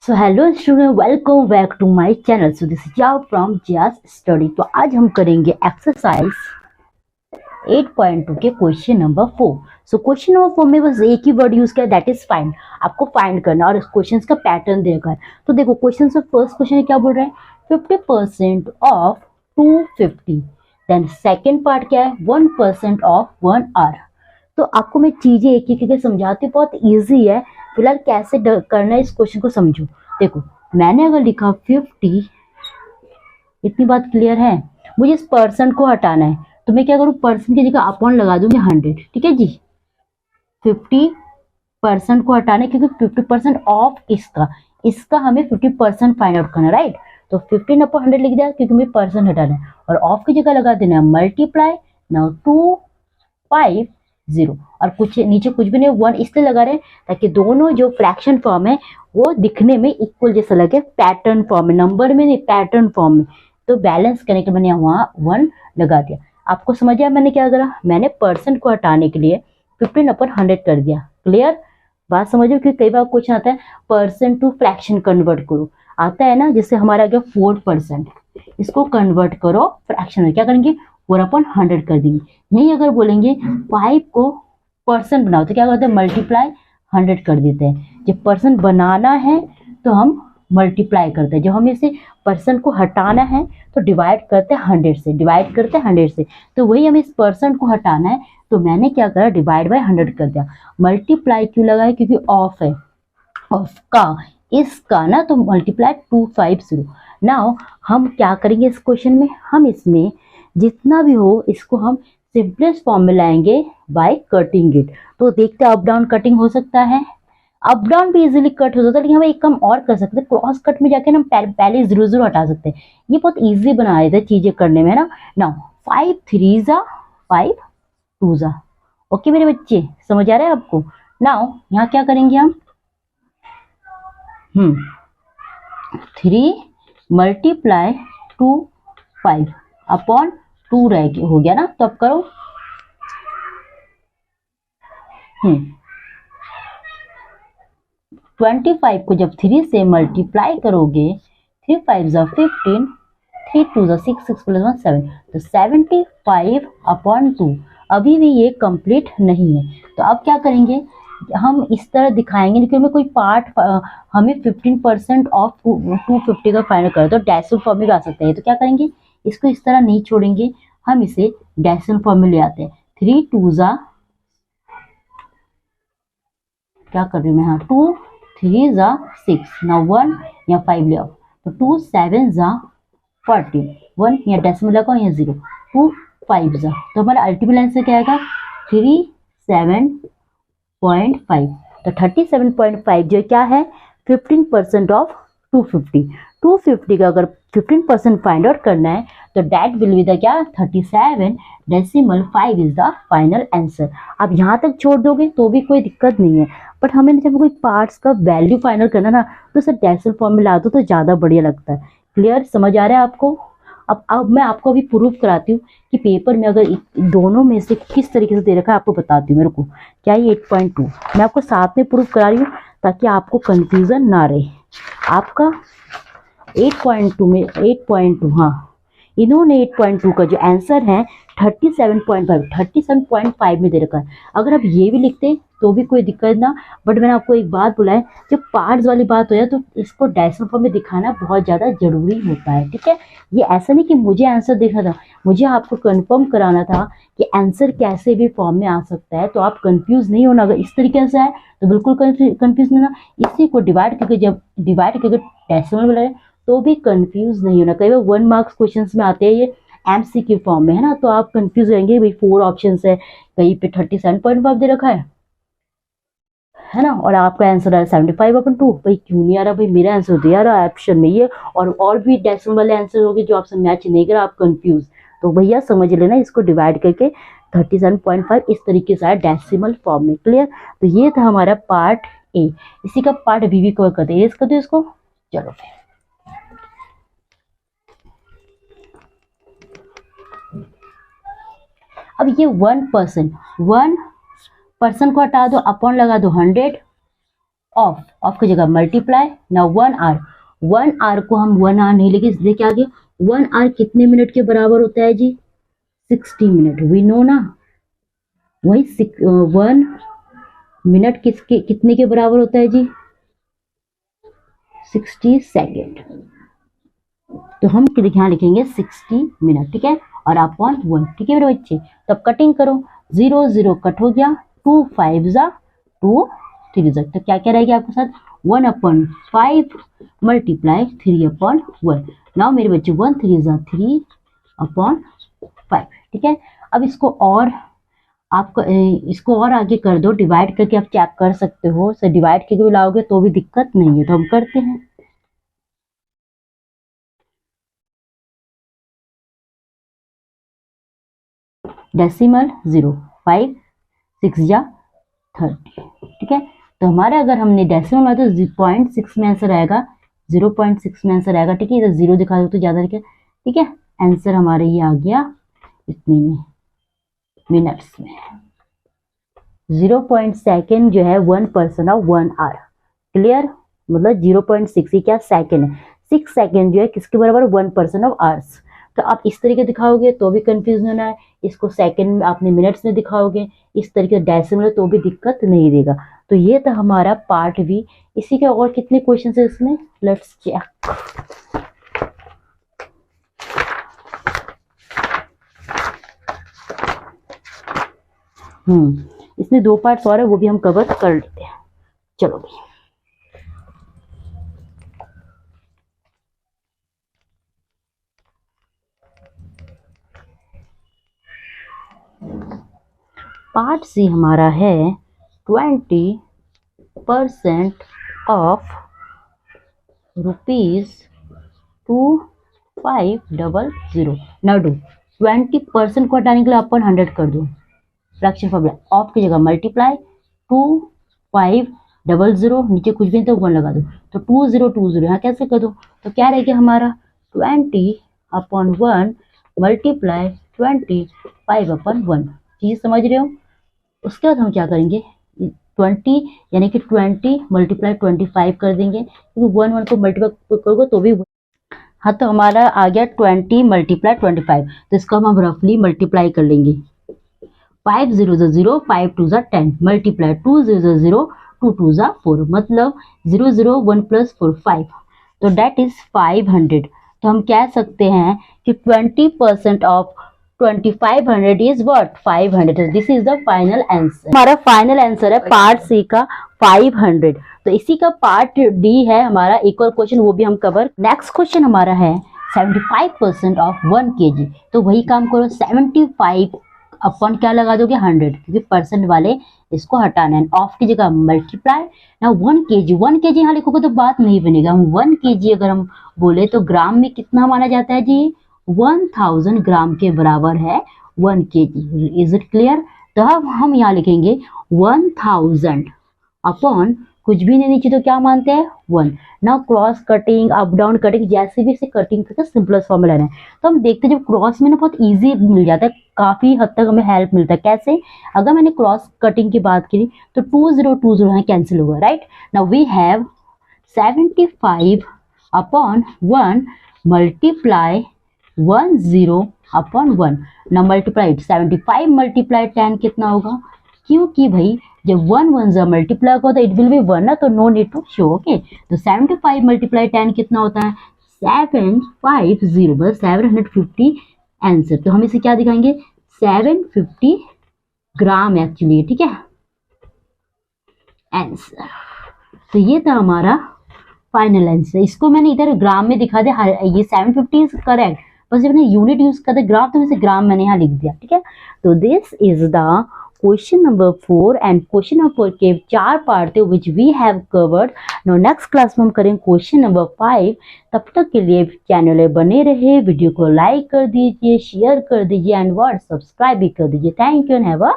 So hello student, welcome back to my channel. So this is जाओ from जियास study. तो आज हम करेंगे एक्सरसाइज 8.2 के question number 4। So question number 4 में बस एक ही वर्ड यूज किया, दैट इज फाइंड। आपको फाइंड करना और इस क्वेश्चन का पैटर्न देकर। तो देखो क्वेश्चन से फर्स्ट क्वेश्चन क्या बोल रहे हैं, 50% ऑफ 250। देन सेकेंड पार्ट क्या है, 1% ऑफ 1 आवर। तो आपको मैं चीजें एक एक करके समझाती हूँ, बहुत ईजी है। फिलहाल कैसे करना है इस क्वेश्चन को समझो। देखो मैंने अगर लिखा 50, इतनी बात क्लियर है। मुझे इस परसेंट को हटाना है, तो मैं क्या करूँ, परसेंट की जगह अपॉन लगा दूंगी 100। ठीक है जी, 50% को हटाने, क्योंकि 50% ऑफ इसका हमें 50% फाइंड आउट करना है, राइट। तो 15/100 लिख दिया, क्योंकि मुझे परसेंट हटाना है। और ऑफ की जगह लगा देना है मल्टीप्लाई। नाउ 250, और कुछ नीचे कुछ भी नहीं, 1 इसलिए लगा रहे हैं ताकि दोनों जो फ्रैक्शन फॉर्म है वो दिखने में इक्वल जैसा लगे, पैटर्न फॉर्म में, नंबर में नहीं पैटर्न फॉर्म में। तो बैलेंस करने के लिए मैंने वहाँ 1 लगा दिया। आपको समझ आया मैंने क्या करा, मैंने परसेंट को हटाने के लिए 15/100 कर दिया। क्लियर बात समझो, क्योंकि कई बार क्वेश्चन आता है परसेंट टू फ्रैक्शन कन्वर्ट करो, आता है ना। जैसे हमारा गया 4%, इसको कन्वर्ट करो फ्रैक्शन में, क्या करेंगे 4/100 कर देंगे। यही अगर बोलेंगे 5 को परसेंट बनाओ, तो क्या करते हैं मल्टीप्लाई 100 कर देते हैं। जब परसेंट बनाना है तो हम मल्टीप्लाई करते हैं, जब हमें इसे परसेंट को हटाना है तो डिवाइड करते हैं 100 से, डिवाइड करते हैं 100 से। तो वही हमें इस परसेंट को हटाना है, तो मैंने क्या करा, डिवाइड बाय 100 कर दिया। मल्टीप्लाई क्यों लगाया, क्योंकि ऑफ है, ऑफ का इसका ना, तो मल्टीप्लाई 250। नाउ हम क्या करेंगे इस क्वेश्चन में, हम इसमें जितना भी हो इसको हम सिंपलेस्ट फॉर्म में लाएंगे बाय कटिंग इट। तो देखते हैं अप डाउन कटिंग हो सकता है, अप डाउन भी इजीली कट हो जाता है, लेकिन हम एक काम और कर सकते हैं, क्रॉस कट में जाके ना पहले जरूर हटा सकते हैं। ये बहुत इजी बना देता है चीजें करने में ना। नाउ 5 3 जा 5 2 जा। ओके मेरे बच्चे, समझ आ रहा है आपको। नाउ यहाँ क्या करेंगे हम, 3 मल्टीप्लाई 5 अपॉन 2 हो गया ना। तो अब करो, 25 को जब 3 से मल्टीप्लाई करोगे, 3 5 जा 15, 3 2 जा 6, 6 + 1 7, तो 75/2। अभी भी ये कंप्लीट नहीं है, तो अब क्या करेंगे, हम इस तरह दिखाएंगे, क्योंकि हमें कोई पार्ट हमें 15% ऑफ 250 का फाइनल करें, तो डेसिमल फॉर्म में भी आ सकते हैं। तो क्या करेंगे, इसको इस तरह नहीं छोड़ेंगे, हम इसे डेसिमल फॉर्म में ले आते हैं। 3 2 जा, क्या कर रही हूँ मैं यहाँ, 2 3 जा 6, ना 1 या 5 ले आओ, तो 2 7 जा 40, 1 या डेसिमल लगाओ या 0, 2 5 जा, तो हमारा अल्टीमेट आंसर क्या आएगा 37.5। तो 37.5 जो क्या है 15% ऑफ 250 का अगर 15% फाइंड आउट करना है, तो डेट विल बी द क्या 37.5 इज द फाइनल आंसर। आप यहाँ तक छोड़ दोगे तो भी कोई दिक्कत नहीं है, बट हमें जब कोई पार्ट्स का वैल्यू फाइनल करना ना, तो सर डेसिमल फॉर्म में ला दो तो ज़्यादा बढ़िया लगता है। क्लियर समझ आ रहा है आपको। अब मैं आपको अभी प्रूफ कराती हूँ कि पेपर में अगर दोनों में से किस तरीके से दे रखा है, आपको बताती हूँ। मेरे को क्या ये 8.2 मैं आपको साथ में प्रूफ करा रही हूँ, ताकि आपको कंफ्यूजन ना रहे। आपका 8.2 में 8.2, हाँ इन्होंने 8.2 का जो आंसर है 37.5 में दे रखा है। अगर आप ये भी लिखते तो भी कोई दिक्कत ना, बट मैंने आपको एक बात बोला है, जब पार्ट्स वाली बात हो जाए तो इसको डेसिमल फॉर्म में दिखाना बहुत ज़्यादा जरूरी होता है। ठीक है, ये ऐसा नहीं कि मुझे आंसर देखना था, मुझे आपको कंफर्म कराना था कि आंसर कैसे भी फॉर्म में आ सकता है, तो आप कंफ्यूज नहीं होना। अगर इस तरीके से है तो बिल्कुल कंफ्यूज नहीं होना। इसी को डिवाइड करके, जब डिवाइड करके डेसिमल में लगाए तो भी कंफ्यूज नहीं होना। कई बार 1 मार्क्स क्वेश्चन में आते हैं ये एमसीक्यू फॉर्म में, है ना, तो आप कंफ्यूज होंगे, भाई 4 ऑप्शन है, कहीं पे 37.5 दे रखा है ना, और आपका आंसर है 75/2। भाई क्यों नहीं आ रहा, भाई मेरा आंसर दे आ रहा है ऑप्शन में ये, और भी डेसिमल वाले आंसर होंगे जो आपसे मैच नहीं करा, आप कंफ्यूज। तो भैया समझ लेना, इसको डिवाइड करके 37.5 इस तरीके से आया डेसिमल फॉर्म में। क्लियर, तो ये था हमारा पार्ट ए। इसी का पार्ट बी भी कवर करते हैं, इसको तो इसको चलो फिर। अब ये 1% को हटा दो, अपॉन लगा दो 100, ऑफ, ऑफ की जगह मल्टीप्लाई। नाउ 1 आवर, 1 आवर को हम 1 आवर नहीं लेके देखिए आगे 1 आवर कितने मिनट के बराबर होता है जी? 60 मिनट। वी नो ना, वही 1 मिनट किसके कितने के बराबर होता है जी? 60 सेकेंड। तो हम यहाँ लिखेंगे 60 मिनट, ठीक है, और अपॉन 1, ठीक है मेरे बच्चे। तो अब कटिंग करो, 0 0 कट हो गया, 2 5 जा 2 3 जा, तो क्या क्या रहेगा आपके साथ? 1/5 मल्टीप्लाई 3/1। नाउ मेरे बच्चे 1 3 जा 3/5, ठीक है। अब इसको और आपको इसको और आगे कर दो, डिवाइड करके आप चेक कर सकते हो। सो डिवाइड करके भी लाओगे तो भी दिक्कत नहीं है, तो हम करते हैं। डेसिमल 0 5 6 जा 30, ठीक है। तो हमारा अगर हमने डेसिमल में तो 0.6 में आंसर आएगा, 0.6 में आंसर आएगा, ठीक है। इधर 0 दिखा दो तो ज्यादा लिखे, ठीक है। आंसर हमारे ये आ गया इतने में मिनट्स में। 0. सेकेंड जो है 1% ऑफ 1 आवर, क्लियर। मतलब 0.6 ही क्या सेकेंड है, 6 सेकेंड जो है किसके बराबर? 1% ऑफ आवर्स। तो आप इस तरीके दिखाओगे तो भी कंफ्यूज होना है, इसको सेकेंड में आपने मिनट्स में दिखाओगे, इस तरीके डेसिमल तो भी दिक्कत नहीं देगा। तो ये था हमारा पार्ट बी। इसी के और कितने क्वेश्चन है इसमें, लेट्स चेक। इसमें 2 पार्ट्स और है, वो भी हम कवर कर लेते हैं। चलो भाई, पार्ट सी हमारा है 20% ऑफ ₹2500। नाउ डू 20% को हटाने के लिए अपन 100 कर दो, फ्रैक्शन फॉर्मूला ऑफ की जगह मल्टीप्लाई 2500, नीचे कुछ भी नहीं तो 1 लगा दो, तो 2020 यहाँ कैसे कर दो, तो क्या रहेगा हमारा 20/1 मल्टीप्लाई 25/1। चीज समझ रहे हो? उसके बाद हम क्या करेंगे, 20 यानी कि 20 मल्टीप्लाई 25 कर देंगे, क्योंकि 1 को मल्टीप्लाई करोगे तो भी। हाँ, तो हमारा आ गया 20 मल्टीप्लाई 25, तो इसको हम रफली मल्टीप्लाई कर लेंगे। 5 0 0, 5 2 10, मल्टीप्लाई 2 0 0, 2 2 4, मतलब 0 0 1 + 4 5, तो डेट इज 500। तो हम कह सकते हैं कि 20% of 2500 is what 500। This is the final answer. हमारा फाइनल आंसर है पार्ट सी का 500। तो इसी का पार्ट डी है हमारा एक और क्वेश्चन, वो भी हम कवर। नेक्स्ट क्वेश्चन हमारा है 75% ऑफ 1 kg। तो वही काम करो, 75 अपन क्या लगा दोगे 100, क्योंकि परसेंट वाले इसको हटाना है। ऑफ की जगह मल्टीप्लाई ना 1 kg, 1 kg यहाँ लिखोगे तो बात नहीं बनेगा। हम 1 kg अगर हम बोले तो ग्राम में कितना माना जाता है जी, 1000 ग्राम के बराबर है 1 kg। Is it clear? तो अब हम यहाँ लिखेंगे 1000 अपॉन कुछ भी नहीं नीचे तो क्या मानते हैं 1। ना cross cutting up down cutting जैसे भी से कटिंग करके सिंपलेस्ट फॉर्मूला है। तो हम देखते हैं जब क्रॉस में ना बहुत इजी मिल जाता है, काफी हद तक हमें हेल्प मिलता है। कैसे? अगर मैंने क्रॉस कटिंग की बात की तो 2020 है कैंसिल होगा, right. Now we have 75 upon 1 multiply 10/1। ना मल्टीप्लाई 75 मल्टीप्लाई 10 कितना होगा, क्योंकि भाई जब 1 1 जा मल्टीप्लाई होगा तो इट विल बी 1 ना, तो no need to show. Okay, तो 75 मल्टीप्लाई 10 कितना होता है 750, बस 750 आंसर। तो हम इसे क्या दिखाएंगे 750 ग्राम एक्चुअली, ठीक है आंसर। तो ये था हमारा फाइनल आंसर। इसको मैंने इधर ग्राम में दिखा दिया, ये 750 इज करेक्ट, बस जब मैंने यूनिट यूज करते ग्राम तो इसे ग्राम मैंने यहाँ लिख दिया, ठीक है। तो this is the question number 4 and question number 4 के 4 पार्ट थे which we have covered. No next class में हम करेंगे क्वेश्चन नंबर 5। तब तक के लिए चैनल बने रहे, वीडियो को लाइक कर दीजिए, शेयर कर दीजिए एंड व्हाट सब्सक्राइब भी कर दीजिए। Thank you and have a